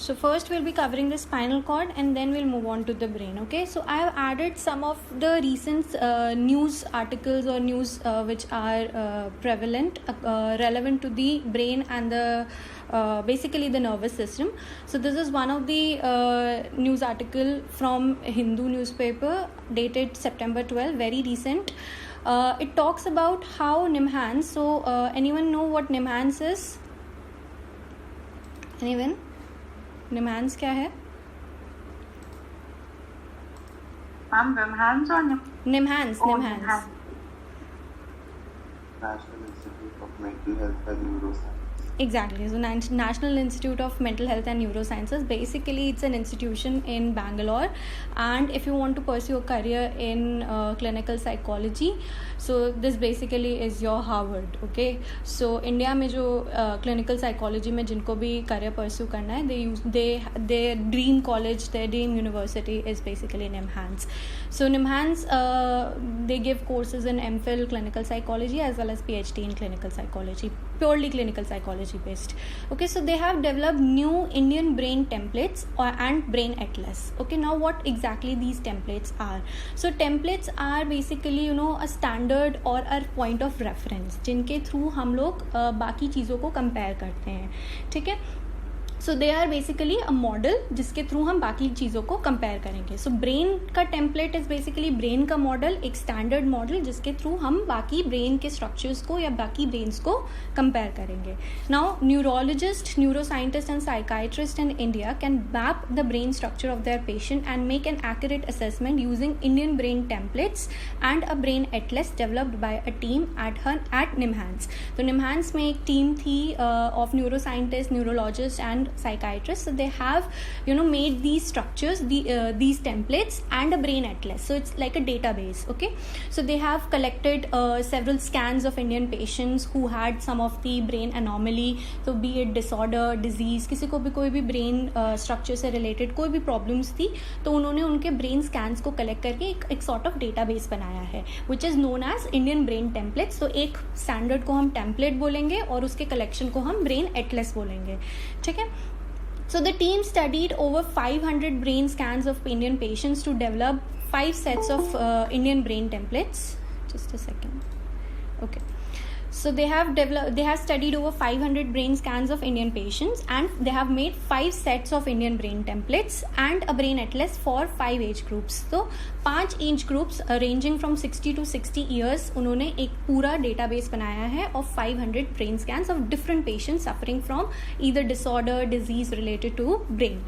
So first we'll be covering the spinal cord and then we'll move on to the brain. Okay, so I have added some of the recent news articles or news which are prevalent, relevant to the brain and the basically the nervous system. So this is one of the news article from Hindu newspaper dated September 12, very recent. It talks about how NIMHANS, so anyone know what NIMHANS is? Anyone? NIMHANS क्या है? NIMHANS or NIMHANS. National Institute of Mental Health and Neuroscience. Exactly. So National Institute of Mental Health and Neurosciences. Basically, it's an institution in Bangalore. And if you want to pursue a career in clinical psychology, so this basically is your Harvard. Okay. So India में जो clinical psychology में जिनको भी career pursue करना है, their dream college, their dream university is basically NIMHANS. So NIMHANS, they give courses in MPhil clinical psychology as well as PhD in clinical psychology, purely clinical psychology based. Okay, so they have developed new Indian brain templates and brain atlas. Okay, now what exactly these templates are? So templates are basically a standard or a point of reference जिनके through हम लोग बाकी चीज़ों को compare करते हैं. ठीक है. So they are basically a model जिसके थ्रू हम बाकी चीज़ों को कंपेयर करेंगे. सो ब्रेन का टेम्पलेट इज़ बेसिकली ब्रेन का मॉडल, एक स्टैंडर्ड मॉडल जिसके थ्रू हम बाकी ब्रेन के स्ट्रक्चर्स को या बाकी ब्रेन्स को कंपेयर करेंगे. Now neurologist, neuroscientist and psychiatrist in India can map the brain structure of their patient and make an accurate assessment using Indian brain templates and a brain atlas developed by a team at NIMHANS. तो NIMHANS में एक team थी of neuroscientist, neurologist and psychiatrists. So they have made these structures, these templates and a brain atlas. So it's like a database. Okay, so they have collected several scans of Indian patients who had some of the brain anomaly, so be it disorder, disease, किसी को भी कोई भी brain structure से related कोई भी problems थी, तो उन्होंने उनके brain scans को collect करके एक sort of database बनाया है which is known as Indian brain templates. तो एक standard को हम template बोलेंगे और उसके collection को हम brain atlas बोलेंगे. ठीक है. So the team studied over 500 brain scans of Indian patients to develop 5 sets of Indian brain templates. Just a second. Okay. So they have studied over 500 brain scans of Indian patients and they have made 5 sets of Indian brain templates and a brain atlas for 5 age groups. So 5 age groups ranging from 60 to 60 years उन्होंने एक पूरा database बनाया है of 500 brain scans of different patients suffering from either disorder, disease related to brain.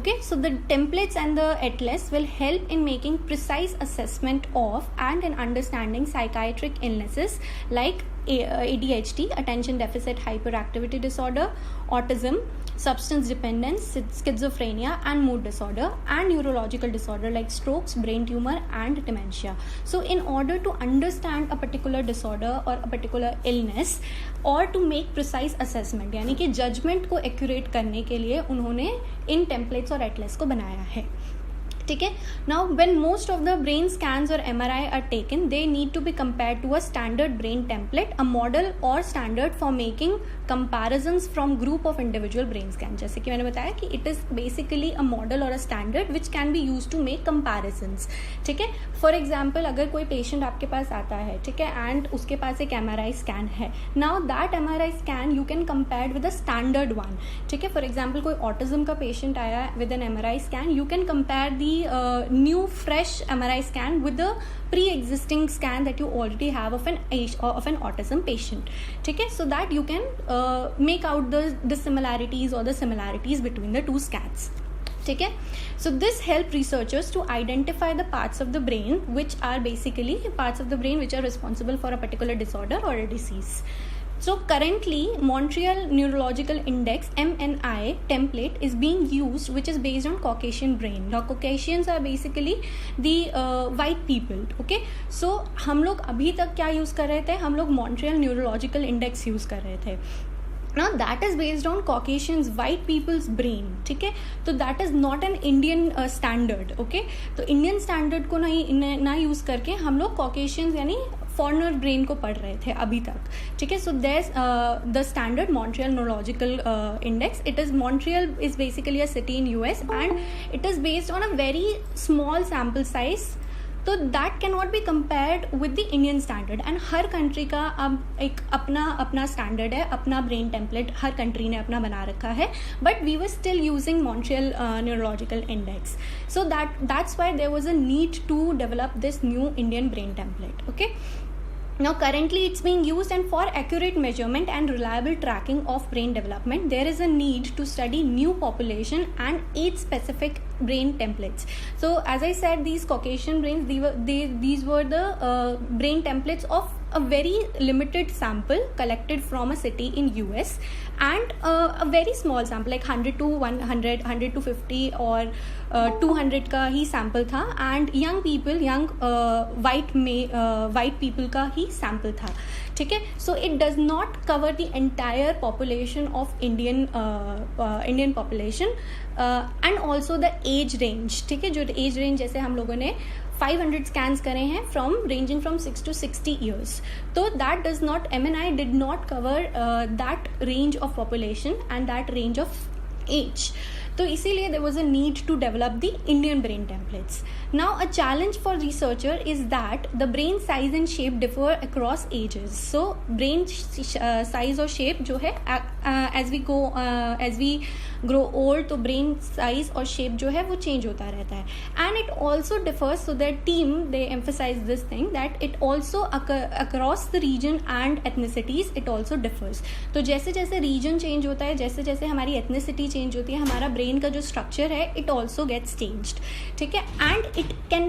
Okay, so the templates and the atlas will help in making precise assessment of and in understanding psychiatric illnesses like ADHD, attention deficit hyperactivity disorder, autism, substance dependence, schizophrenia and mood disorder, and neurological disorder like strokes, brain tumor and dementia. So in order to understand a particular disorder or a particular illness or to make precise assessment, यानी कि judgment को accurate करने के लिए उन्होंने इन templates और atlas को बनाया है. ठीक है. Now when most of the brain scans और MRI are taken, they need to be compared to a standard brain template, a model और standard for making comparisons from group of individual brain scan. जैसे कि मैंने बताया कि it is basically a model और a standard which can be use to make comparisons. ठीक है. For example, अगर कोई पेशेंट आपके पास आता है, ठीक है, एंड उसके पास एक MRI स्कैन है, now that MRI scan you can compare with a standard one. ठीक है. फॉर एग्जाम्पल, कोई ऑटिज्म का पेशेंट आया with an MRI scan, you can compare the new fresh MRI scan with the pre-existing scan that you already have of an autism patient. ठीक है. So that you can make out the similarities or the similarities between the two scans. ठीक है. So this help researchers to identify the parts of the brain which are basically parts of the brain which are responsible for a particular disorder or a disease. So currently, Montreal Neurological Index (MNI) template is being used, which is based on Caucasian brain. Now, Caucasians are basically the white people. Okay, so हम लोग अभी तक क्या use कर रहे थे? हम लोग Montreal Neurological Index यूज़ कर रहे थे. Now that is based on Caucasians, white people's brain. ठीक है. तो that is not an Indian standard. Okay, तो Indian standard को ना यूज़ करके हम लोग Caucasians यानी फॉरनर ब्रेन को पढ़ रहे थे अभी तक, ठीक है. So there the standard Montreal neurological index. It is Montreal is basically a city in US and it is based on a very small sample size. तो that can not be compared with the Indian standard. And हर country का अब एक अपना standard है, अपना brain template हर country ने अपना बना रखा है. But we were still using Montreal neurological index. So that's why there was a need to develop this new Indian brain template. Okay. Now currently it's being used, and for accurate measurement and reliable tracking of brain development there is a need to study new population and age specific brain templates. So as I said, these Caucasian brains, these were the brain templates of a very limited sample collected from a city in US, and a very small sample like 100 to 100, 100 to 50 or 200 का ही sample था, and young white people का ही sample था, ठीक है. So it does not cover the entire population of Indian population and also the age range, ठीक है. जो age range जैसे हम लोगों ने 500 scans करे हैं ranging from 6 to 60 years. So that does not, MNI did not cover that range of population and that range of age. तो इसीलिए there was a need to develop the Indian brain templates. Now a challenge for researcher is that the brain size and shape differ across ages. So brain size और shape जो है as we grow old, तो brain size और shape जो है वो change होता रहता है. And it also differs, so their team they emphasize this thing that it also across the region and ethnicities it also differs. तो जैसे जैसे region change होता है, जैसे जैसे हमारी ethnicity change होती है, हमारा brain का जो structure है it also gets changed, ठीक है. And it can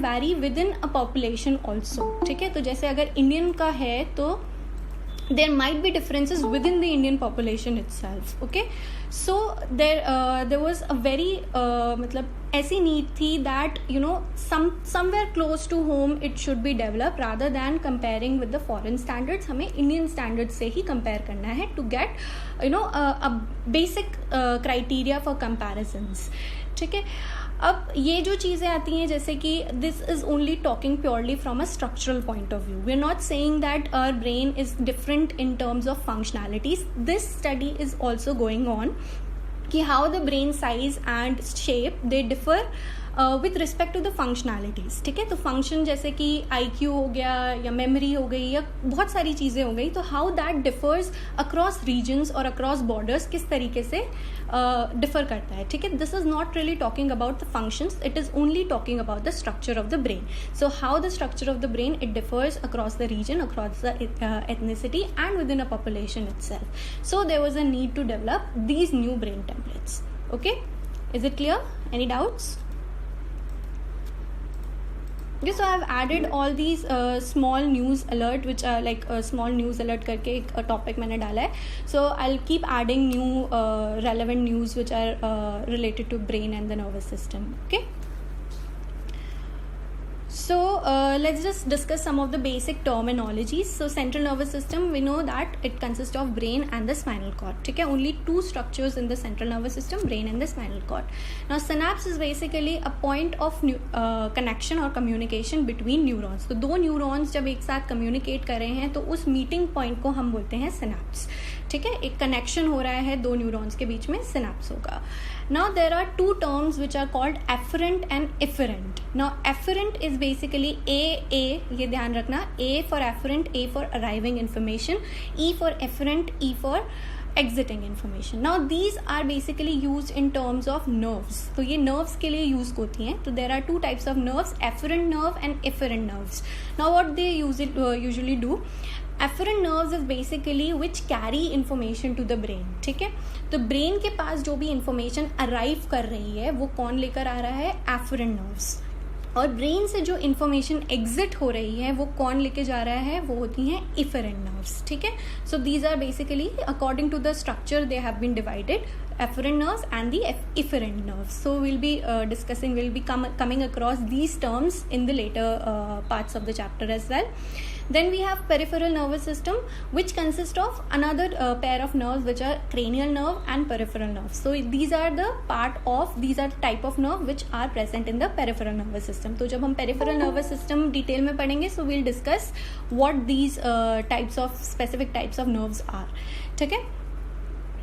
vary within a population also, ठीक है. तो जैसे अगर Indian का है तो there might be differences within the Indian population itself. Okay, so there was a very मतलब ऐसी need थी that somewhere close to home it should be developed rather than comparing with the foreign standards. हमें Indian standards से ही compare करना है to get a basic criteria for comparisons, ठीक है. अब ये जो चीज़ें आती हैं जैसे कि this is only talking purely from a structural point of view. We are not saying that our brain is different in terms of functionalities. This study is also going on कि how the brain size and shape they differ with respect to the functionalities, ठीक है. तो function जैसे कि IQ हो गया या memory हो गई या बहुत सारी चीज़ें हो गई, तो how that differs across regions और अक्रॉस बॉर्डर्स किस तरीके से डिफर करता है, ठीक है. This is not really talking about the functions, it is only talking about the structure of the brain. So how the structure of the brain it differs across the region, across the ethnicity and within a population itself. So there was a need to develop these new brain templates. Okay, is it clear? Any doubts? Okay, so I've added all these small news alert which are like small news alert करके एक topic मैंने डाला है. So I'll keep adding new relevant news which are related to brain and the nervous system. Okay. So let's just discuss some of the basic terminologies. So central nervous system, we know that it consists of brain and the spinal cord, ठीक है. Only two structures in the central nervous system, brain and the spinal cord. Now synapse is basically a point of connection or communication between neurons. तो दो neurons जब एक साथ communicate कर रहे हैं तो उस meeting point को हम बोलते हैं synapse, ठीक है. एक connection हो रहा है दो neurons के बीच में, synapse होगा. Now there are two terms which are called afferent and efferent. Now afferent is basically A, ये ध्यान रखना, A for afferent, A for arriving information, E for efferent, E for exiting information. Now these are basically used in terms of nerves. तो ये nerves के लिए use होती हैं. तो there are two types of nerves, afferent nerve and efferent nerves. Now what they usually do, afferent nerves is basically which carry information to the brain, ठीक है. तो brain के पास जो भी information arrive कर रही है वो कौन लेकर आ रहा है, afferent nerves. और ब्रेन से जो इन्फॉर्मेशन एग्जिट हो रही है वो कौन लेके जा रहा है, वो होती हैं इफरेंट नर्व्स, ठीक है. So these are basically according to the structure they have been divided efferent nerves and the efferent nerves. So we'll be coming across these terms in the later parts of the chapter as well. Then we have peripheral nervous system, which consists of another pair of nerves, which are cranial nerve and peripheral nerve. So these are the type of nerve which are present in the peripheral nervous system. तो जब हम peripheral nervous system detail में पढ़ेंगे, so we'll discuss what these specific types of nerves are. ठीक है.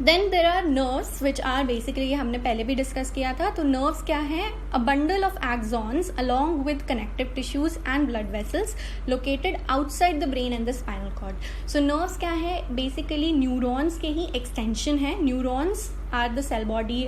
Then there are nerves which are basically, हमने पहले भी डिस्कस किया था. तो nerves क्या है? A bundle of axons along with connective tissues and blood vessels located outside the brain and the spinal cord. So nerves क्या है? Basically neurons के ही extension है. Neurons are the cell body,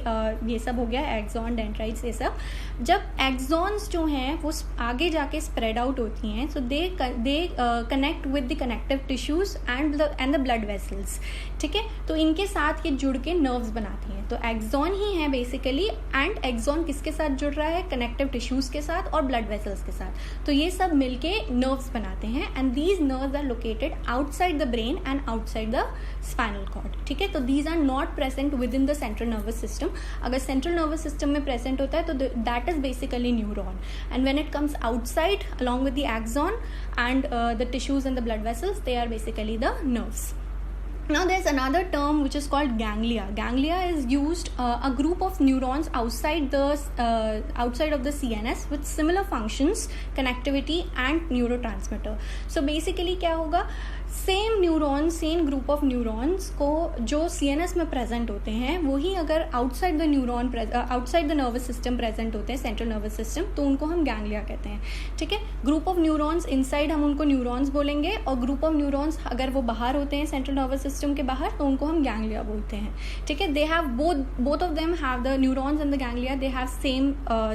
ये सब हो गया, एक्सॉन, डेंड्राइट्स, ये सब. जब एक्सॉन्स जो हैं वो आगे जाके स्प्रेड आउट होती हैं, so they connect with the connective tissues and the blood vessels. ठीक है, तो इनके साथ ये जुड़ के नर्व्स बनाती हैं. तो एक्सॉन ही है बेसिकली, एंड एक्सॉन किसके साथ जुड़ रहा है? कनेक्टिव टिश्यूज के साथ और ब्लड वेसल्स के साथ. तो ये सब मिलके नर्व्स बनाते हैं, and these nerves are located outside the brain and outside the spinal cord. ठीक है, तो these are not present within central nervous system. अगर सेंट्रल नर्वस सिस्टम में प्रेजेंट होता है तो that is basically neuron, and when it comes outside along with the axon and the tissues and the blood vessels, they are basically the nerves. Now there's another term which is called ganglia. Ganglia is used a group of neurons outside of the CNS with similar functions, connectivity and neurotransmitter. So basically क्या होगा? Same neurons, same group of neurons को जो CNS में present होते हैं, वही अगर outside the nervous system present होते हैं, सेंट्रल नर्वस सिस्टम, तो उनको हम गैंग्लिया कहते हैं. ठीक है, ग्रुप ऑफ न्यूरॉन्स इनसाइड हम उनको न्यूरॉन्स बोलेंगे, और ग्रुप ऑफ न्यूरॉन्स अगर वो बाहर होते हैं सेंट्रल नर्वस सिस्टम के बाहर, तो उनको हम गैंग्लिया बोलते हैं. ठीक है, they have both of them have the neurons and the ganglia, they have same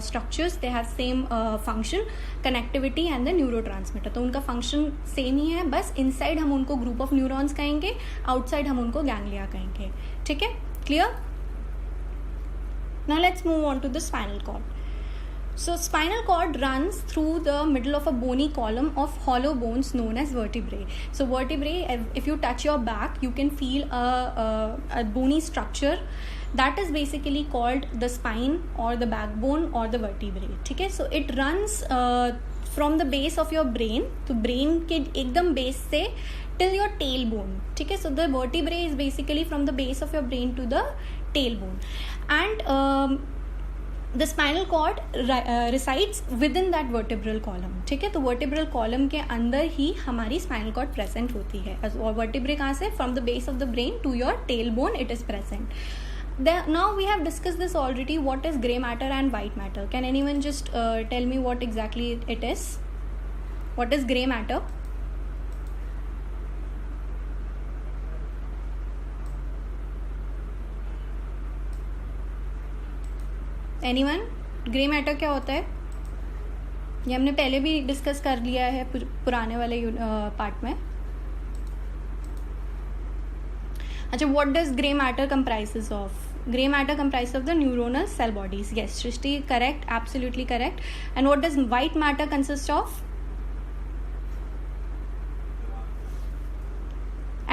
structures, they have same function, connectivity and the neurotransmitter. तो उनका फंक्शन सेम ही है, बस इनसाइड हम उनको ग्रुप ऑफ न्यूरॉन्स कहेंगे, आउटसाइड हम उनको गैंग्लिया कहेंगे. ठीक है, clear? Now let's move on to the spinal cord. So spinal cord runs through the middle of a bony column of hollow bones known as vertebrae. So vertebrae, if you touch your back, you can feel a bony structure that is basically called the spine or the backbone or the vertebrae. ठीक है, so it runs from the base of your brain, तो brain के एकदम base से till your tailbone. ठीक है, so the vertebrae is basically from the base of your brain to the tailbone, and the spinal cord resides within that vertebral column. ठीक है, तो vertebral column के अंदर ही हमारी spinal cord present होती है. और vertebrae कहाँ से? From the base of the brain to your tailbone it is present. Now we have discussed this already. What is grey matter and white matter? Can anyone just tell me what exactly it is? What is grey matter? Anyone? Grey matter क्या होता है? ये हमने पहले भी discuss कर लिया है पुराने वाले पार्ट में. अच्छा, what does grey matter comprises of? Grey matter comprises of the neuronal cell bodies. Yes, Shrishti, correct, absolutely correct. And what does white matter consist of?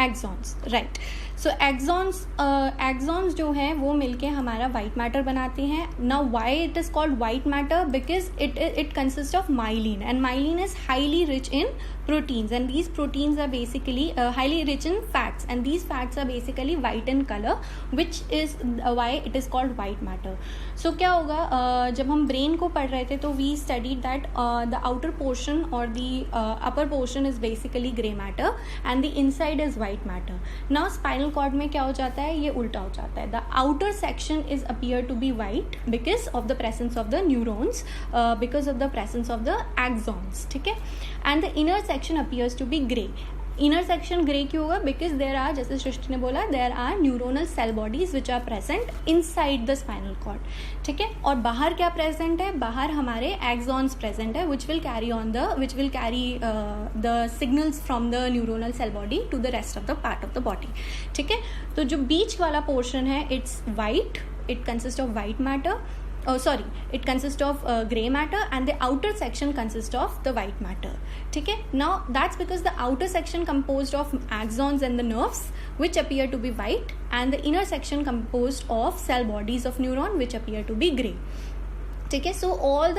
Axons, right. So axons जो है वो मिलके हमारा white matter बनाते हैं. Now why it is called white matter? Because it consists of myelin, and myelin is highly rich in proteins, and these proteins are basically highly rich in fats, and these fats are basically white in color, which is why it is called white matter. So क्या होगा, जब हम brain को पढ़ रहे थे तो we studied that the outer portion or the upper portion is basically grey matter and the inside is white matter. Now spinal cord में क्या हो जाता है? ये उल्टा हो जाता है. The outer section is appear to be white because of the presence of the neurons, because of the presence of the axons. ठीक है, and the inner section appears to be grey. Inner section grey क्यों होगा? Because there are, जैसे सृष्टि ने बोला, there are neuronal cell bodies which are present inside the spinal cord. ठीक है, और बाहर क्या present है? बाहर हमारे axons present है, which will carry the signals from the neuronal cell body to the rest of the part of the body. ठीक है, तो जो बीच वाला portion है, it's white, it consists of white matter. it consists of gray matter and the outer section consists of the white matter. ठीक है, now that's because the outer section composed of axons and the nerves which appear to be white and the inner section composed of cell bodies of neuron which appear to be gray. ठीक है, so all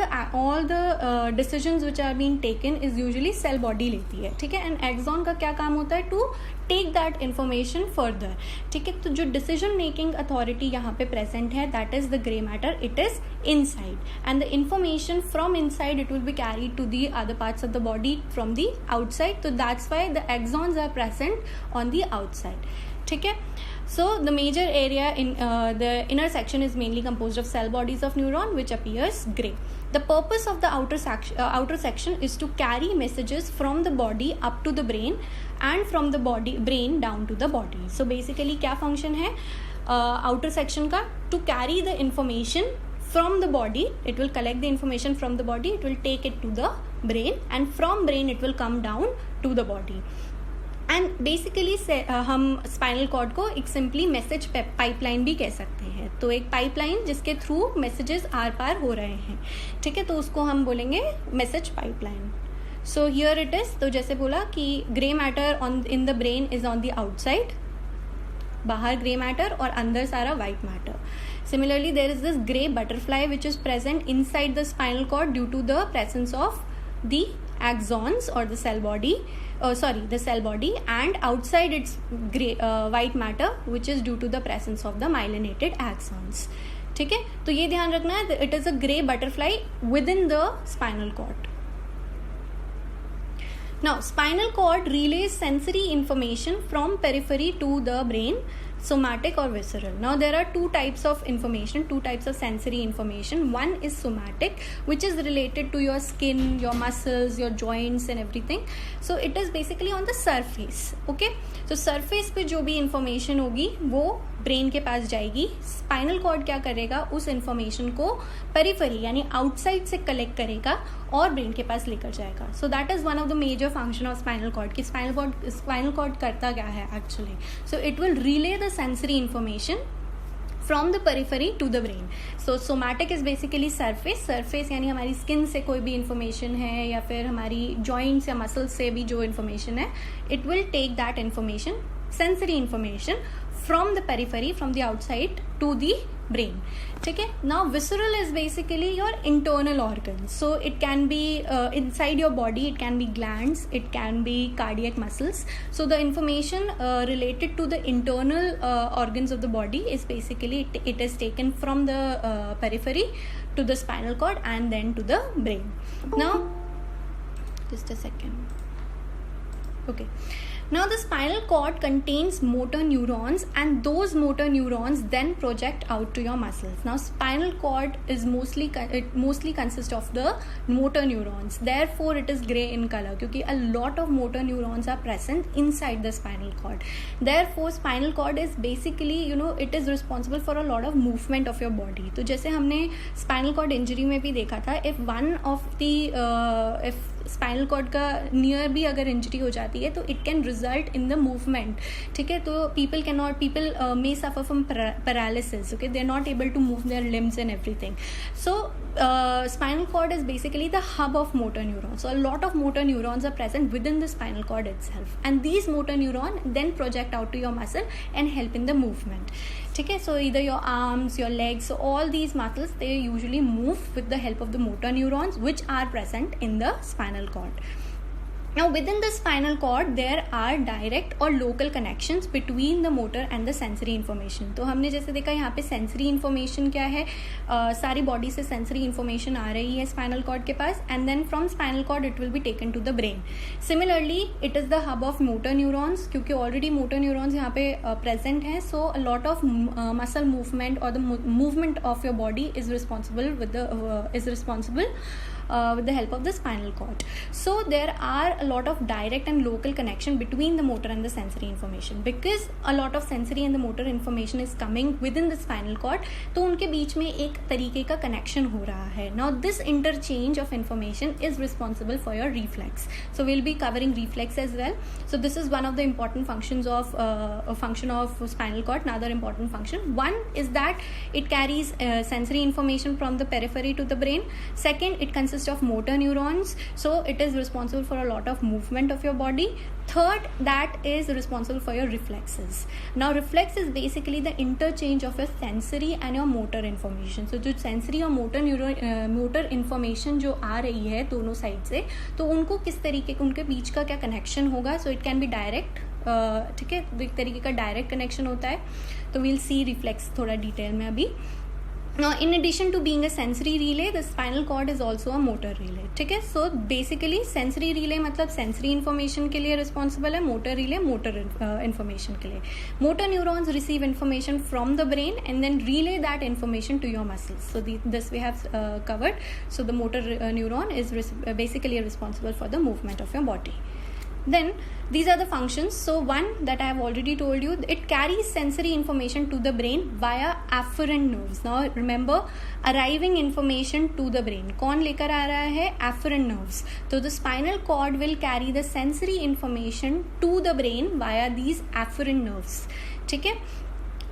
the decisions which are being taken is usually cell body लेती है. ठीक है, and axon का क्या काम होता है? to take that information further. ठीक है, तो जो decision making authority यहाँ पे present है, that is the gray matter, it is inside and the information from inside it will be carried to the other parts of the body from the outside. So that's why the axons are present on the outside. ठीक है, so the major area in the inner section is mainly composed of cell bodies of neuron which appears gray. The purpose of the outer section is to carry messages from the body up to the brain and from the brain down to the body. So basically क्या function है outer section का? To carry the information from the body, it will collect the information from the body, it will take it to the brain and from brain it will come down to the body. And basically हम spinal cord को एक simply message pipeline भी कह सकते हैं. तो एक pipeline जिसके थ्रू मैसेजेस आर पार हो रहे हैं. ठीक है, तो उसको हम बोलेंगे message pipeline. So here it is. तो जैसे बोला कि grey matter in the brain is on the outside, बाहर ग्रे मैटर और अंदर सारा white matter. Similarly there is this grey butterfly which is present inside the spinal cord due to the presence of the axons or the cell body, the cell body, and outside it's gray white matter which is due to the presence of the myelinated axons. ठीक है, तो ये ध्यान रखना है, it is a gray butterfly within the spinal cord. Now spinal cord relays sensory information from periphery to the brain, somatic or visceral. Now there are two types of information, two types of sensory information. One is somatic, which is related to your skin, your muscles, your joints and everything. So it is basically on the surface. Okay, so surface पे जो भी information होगी वो brain के पास जाएगी. Spinal cord क्या करेगा? उस इंफॉर्मेशन को पेरिफेरी यानी आउटसाइड से कलेक्ट करेगा और ब्रेन के पास लेकर जाएगा. So that is one of the major function of spinal cord कि स्पाइनल कॉर्ड करता क्या है actually. So it will relay the sensory information from the periphery to the brain. So somatic is basically surface यानी हमारी skin से कोई भी information है या फिर हमारी जॉइंट्स या मसल्स से भी जो इन्फॉर्मेशन है, it will take that information, sensory information from the periphery, from the outside to the brain. ठीक है, now visceral is basically your internal organs. So it can be inside your body, it can be glands, it can be cardiac muscles. So the information related to the internal organs of the body is basically it is taken from the periphery to the spinal cord and then to the brain. Now just a second. Okay, now the spinal cord contains motor neurons and those motor neurons then project out to your muscles. Now spinal cord is mostly consists of the motor neurons, therefore it is gray in color क्योंकि a lot of motor neurons are present inside the spinal cord. Therefore spinal cord is basically it is responsible for a lot of movement of your body. तो जैसे हमने spinal cord injury में भी देखा था, if one of the if spinal cord का near भी अगर इंजरी हो जाती है तो it can result in the movement. ठीक है, तो people may suffer from paralysis. Okay, they are not able to move their limbs and everything. So spinal cord is basically the hub of motor neurons. So a lot of motor neurons are present within the spinal cord itself, and these motor neurons then project out to your muscle and help in the movement. Okay, so either your arms, your legs, so all these muscles, they usually move with the help of the motor neurons which are present in the spinal cord. Now within the spinal cord there are direct or local connections between the motor and the sensory information. तो हमने जैसे देखा यहाँ पे sensory information क्या है, सारी body से sensory information आ रही है spinal cord के पास, and then from spinal cord it will be taken to the brain. Similarly it is the hub of motor neurons क्योंकि already motor neurons यहाँ पे present हैं, so a lot of muscle movement or the movement of your body is responsible with the help of the spinal cord. So there are a lot of direct and local connection between the motor and the sensory information, because a lot of sensory and the motor information is coming within the spinal cord. तो उनके बीच में एक तरीके का connection हो रहा है. Now this interchange of information is responsible for your reflex. So we'll be covering reflex as well. So this is one of the important functions of a function of spinal cord. Another important function. One is that it carries sensory information from the periphery to the brain. Second, it consists of motor neurons. So it is responsible for a lot of movement of your body. Third, that is responsible for your reflexes. Now reflex is basically the interchange of your sensory and your motor information. So जो sensory और motor information जो आ रही है दोनों side से, तो उनको किस तरीके उनके बीच का क्या कनेक्शन होगा. So it can be direct. ठीक है, एक तरीके का डायरेक्ट कनेक्शन होता है. तो we'll see reflex थोड़ा डिटेल में अभी. Now, in addition to being a sensory relay, the spinal cord is also a motor relay. ठीक है, so basically sensory relay मतलब sensory information के लिए responsible है, motor relay motor information के लिए. Motor neurons receive information from the brain and then relay that information to your muscles. So this we have covered. So the motor neuron is basically responsible for the movement of your body. Then these are the functions. So one that I have already told you, it carries sensory information to the brain via afferent nerves. Now remember, arriving information to the brain कौन लेकर आ रहा है? Afferent nerves. So the spinal cord will carry the sensory information to the brain via these afferent nerves. ठीक है,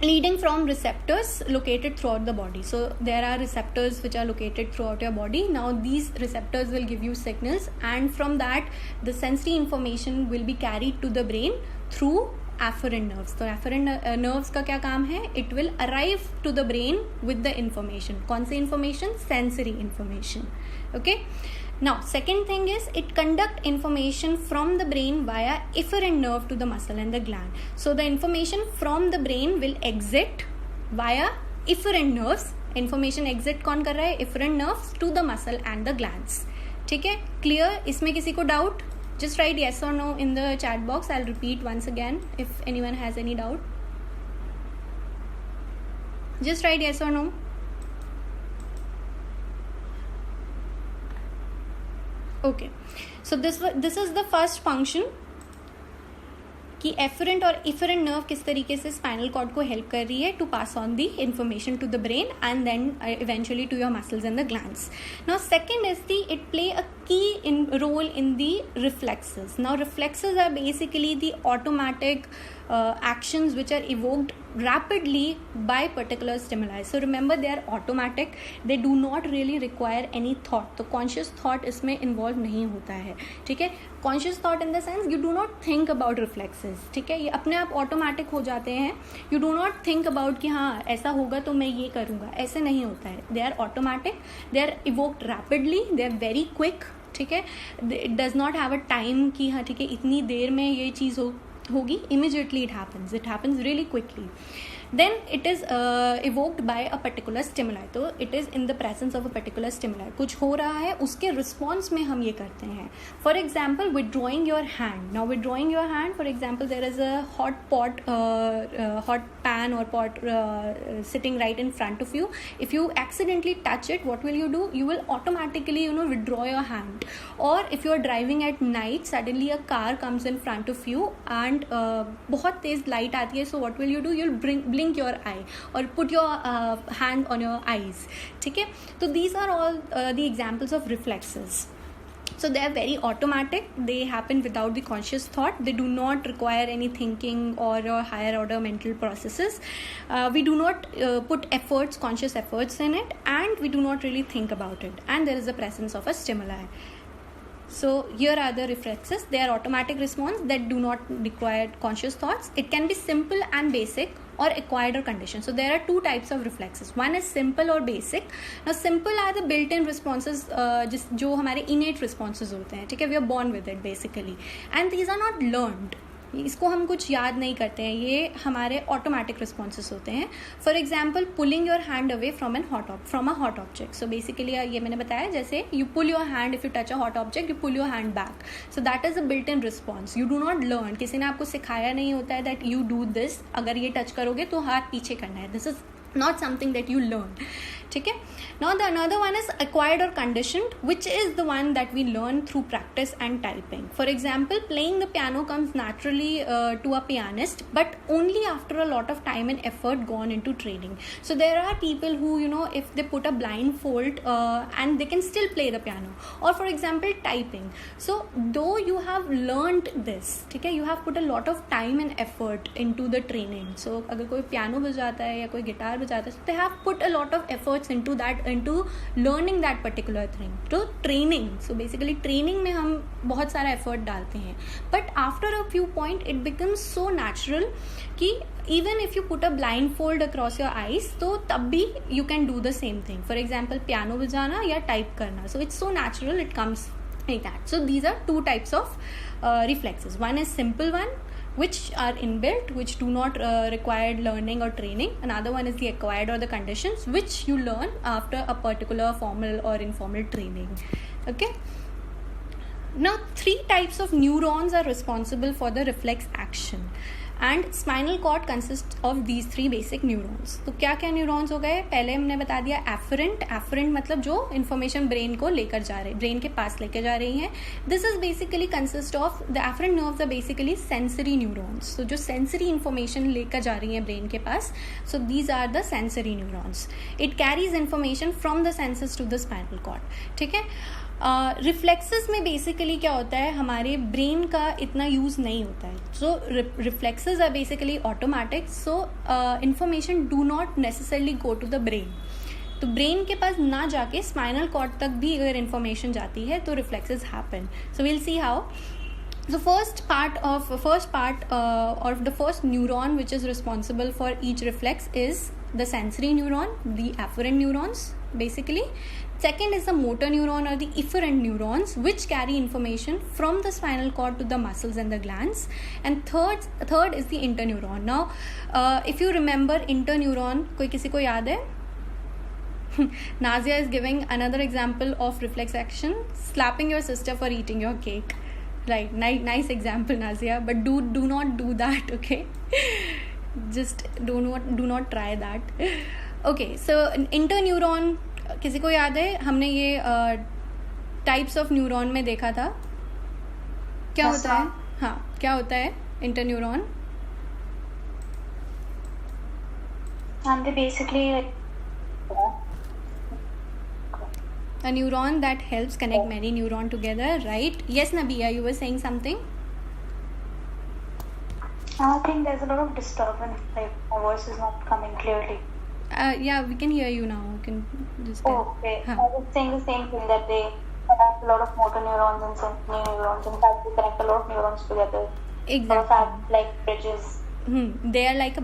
leading from receptors located throughout the body. So there are receptors which are located throughout your body. Now these receptors will give you signals, and from that the sensory information will be carried to the brain through afferent nerves. So afferent nerves का क्या काम है? It will arrive to the brain with the information. कौन सी information? Sensory information. Okay. Now second thing is it conduct information from the brain via efferent nerve to the muscle and the gland. So the information from the brain will exit via efferent nerves. Information exit कौन कर रहा है? Efferent nerves to the muscle and the glands. ठीक है, clear? इसमें किसी को doubt? Just write yes or no in the chat box. I'll repeat once again if anyone has any doubt. Just write yes or no. Okay, so this is the first function कि efferent और efferent nerve किस तरीके से spinal cord को help कर रही है to pass on the information to the brain and then eventually to your muscles and the glands. Now second is it play a key role in the reflexes. Now reflexes are basically the automatic actions which are evoked rapidly by particular stimuli. So remember, they are automatic. They do not really require any thought. तो conscious thought इसमें involve नहीं होता है. ठीक है, conscious thought in the sense you do not think about reflexes. ठीक है, ये अपने आप automatic हो जाते हैं. You do not think about कि हाँ ऐसा होगा तो मैं ये करूँगा. ऐसे नहीं होता है. They are automatic. They are evoked rapidly. They are very quick. ठीक है, it does not have a time कि हाँ ठीक है इतनी देर में ये चीज़ होगी. Immediately it happens really quickly. Then it is evoked by a particular stimuli. तो it is in the presence of a particular stimuli. कुछ हो रहा है, उसके response में हम ये करते हैं. For example, withdrawing your hand. Now withdrawing your hand, for example, there is a hot pan or pot sitting right in front of you. If you accidentally touch it, what will you do? You will automatically withdraw your hand. Or if you are driving at night, suddenly a car comes in front of you and बहुत तेज light आती है. So what will you do? You'll blink your eye or put your hand on your eyes. ठीक है, तो these are all the examples of reflexes. So they are very automatic. They happen without the conscious thought. They do not require any thinking or higher order mental processes. We do not put conscious efforts in it, and we do not really think about it. And there is the presence of a stimuli. So here are the reflexes. They are automatic response that do not require conscious thoughts. It can be simple and basic or acquired or conditioned. So there are two types of reflexes. One is simple or basic. Now simple are the built-in responses जो हमारे innate responses होते हैं. ठीक है, we are born with it basically. And these are not learned. इसको हम कुछ याद नहीं करते हैं, ये हमारे ऑटोमेटिक रिस्पॉन्सेस होते हैं. For example, pulling your hand away from a hot object. So basically ये मैंने बताया, जैसे you pull your hand, if you touch a hot object you pull your hand back. So that is a built in response. You do not learn, किसी ने आपको सिखाया नहीं होता है दैट यू डू दिस, अगर ये टच करोगे तो हाथ पीछे करना है. This is not something that you learn. ठीक है. Now the another one is acquired or conditioned, which is the one that we learn through practice and typing. For example, playing the piano comes naturally to a pianist, but only after a lot of time and effort gone into training. So there are people who, you know, if they put a blindfold and they can still play the piano. Or for example, typing. So though you have learned this, ठीक है, you have put a lot of time and effort into the training. So अगर कोई piano बजाता है या कोई guitar बजाता है, so they have put a lot of efforts into that, into learning that particular thing. तो training, so basically training में हम बहुत सारा effort डालते हैं, but after a few point it becomes so natural कि even if you put a blindfold across your eyes, तो तब भी you can do the same thing. For example, piano बजाना या type करना, so it's so natural, it comes like that. So these are two types of reflexes. One is simple one, which are inbuilt, which do not require learning or training. Another one is the acquired or the conditions, which you learn after a particular formal or informal training. Okay. Now 3 types of neurons are responsible for the reflex action, and spinal cord consists of these 3 basic neurons. तो क्या क्या neurons हो गए? पहले हमने बता दिया afferent मतलब जो information brain को लेकर जा रहे, brain के पास लेकर जा रही हैं. This is basically consist of the afferent nerves are basically sensory neurons. So जो sensory information लेकर जा रही हैं brain के पास, so these are the sensory neurons. It carries information from the senses to the spinal cord. ठीक है. Reflexes में basically क्या होता है, हमारे ब्रेन का इतना यूज़ नहीं होता है. So reflexes are basically automatic, so information do not necessarily go to the brain. तो ब्रेन के पास ना जाके स्पाइनल कॉर्ड तक भी अगर इंफॉर्मेशन जाती है तो reflexes happen. So will see how. The first part or the first neuron which is responsible for each reflex is the sensory neuron, the afferent neurons basically. Second is the motor neuron or the efferent neurons, which carry information from the spinal cord to the muscles and the glands. And third is the interneuron. Now if you remember interneuron, कोई किसी को याद है? Nazia is giving another example of reflex action, slapping your sister for eating your cake. Right, nice example, Nazia, but do not do that, okay? Just do not try that. Okay, so interneuron, किसी को याद है? हमने ये types of neuron में देखा था. क्या होता है? हाँ, क्या होता है interneuron? And they basically a neuron that helps connect many neurons together, right? Yes, Nabia, you were saying something? I think there's a lot of disturbance, like my voice is not coming clearly. Yeah, we can hear you now. You can just Oh, okay. I was saying the same thing, that they connect a lot of motor neurons and sensory neurons. In fact, they connect a lot of neurons together. Exactly. Sort of like bridges. They are like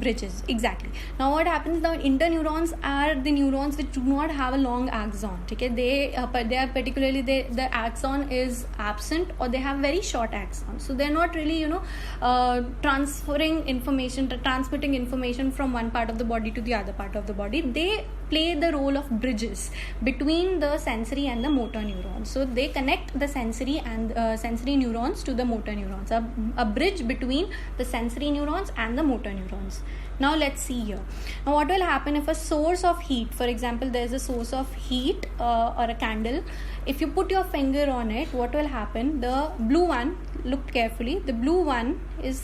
bridges. Exactly. Now what happens now, interneurons are the neurons which do not have a long axon. Okay, they are particularly the axon is absent, or they have very short axon, so they're not really transmitting information from one part of the body to the other part of the body. They play the role of bridges between the sensory and the motor neurons. So they connect the sensory and sensory neurons to the motor neurons, a bridge between the sensory neurons and the motor neurons. Now let's see here. Now what will happen if a source of heat, for example there is a source of heat or a candle, if you put your finger on it, what will happen? The blue one, look carefully, the blue one is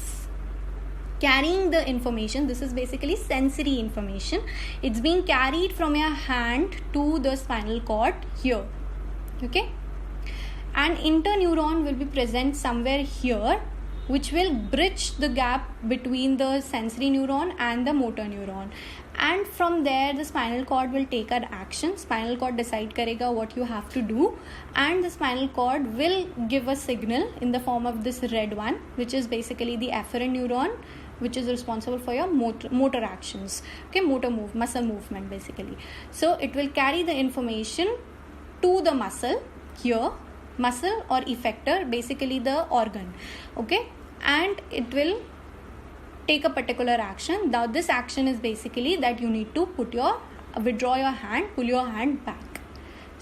carrying the information. This is basically sensory information. It's being carried from your hand to the spinal cord here. Okay, and interneuron will be present somewhere here, which will bridge the gap between the sensory neuron and the motor neuron. And from there the spinal cord will take an action. Spinal cord decide karega what you have to do, and the spinal cord will give a signal in the form of this red one, which is basically the afferent neuron, which is responsible for your motor actions. Okay, muscle movement basically. So it will carry the information to the muscle here, muscle or effector, basically the organ. Okay, and it will take a particular action. Now this action is basically that you need to withdraw your hand, pull your hand back.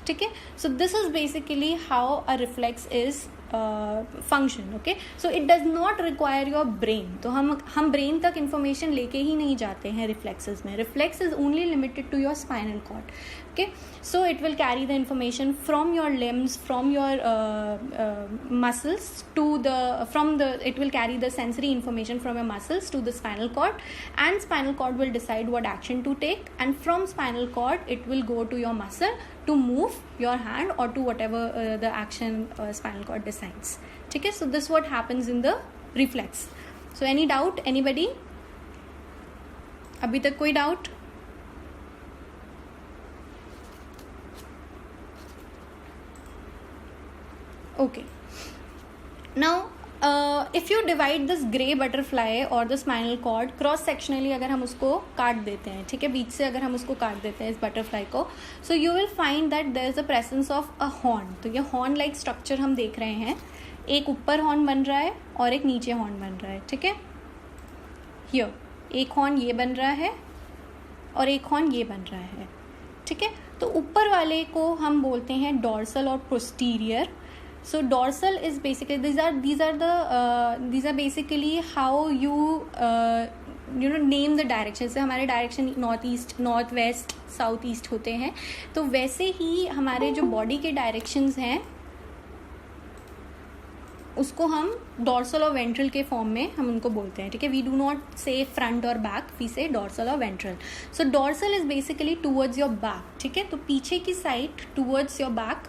Okay, so this is basically how a reflex is function. Okay, so it does not require your brain. तो हम brain तक information लेके ही नहीं जाते हैं reflexes में. Reflex is only limited to your spinal cord. Okay, so it will carry the information from your limbs, from your muscles to it will carry the sensory information from your muscles to the spinal cord, and spinal cord will decide what action to take, and from spinal cord it will go to your muscle to move your hand or to whatever the action spinal cord decides. Okay, so this what happens in the reflex. So any doubt, anybody? अभी तक कोई doubt? Okay, now if you divide this gray butterfly or the spinal cord cross sectionally, अगर हम उसको काट देते हैं, ठीक है, बीच से अगर हम उसको काट देते हैं इस बटरफ्लाई को, so you will find that there is a presence of a horn. तो ये horn like structure हम देख रहे हैं. एक ऊपर horn बन रहा है और एक नीचे horn बन रहा है. ठीक है, here एक horn ये बन रहा है और एक horn ये बन रहा है. ठीक है, तो ऊपर वाले को हम बोलते हैं dorsal और posterior. So dorsal is basically these are basically how you name the direction. से हमारे direction north east, north west, south east होते हैं. तो वैसे ही हमारे जो बॉडी के डायरेक्शंस हैं उसको हम डॉर्सल और वेंट्रल के फॉर्म में हम उनको बोलते हैं. ठीक है, वी डू नॉट से फ्रंट और बैक, वी से डॉर्सल और ventral. So dorsal is basically towards your back. ठीक है, तो पीछे की साइड टूवर्ड्स योर बैक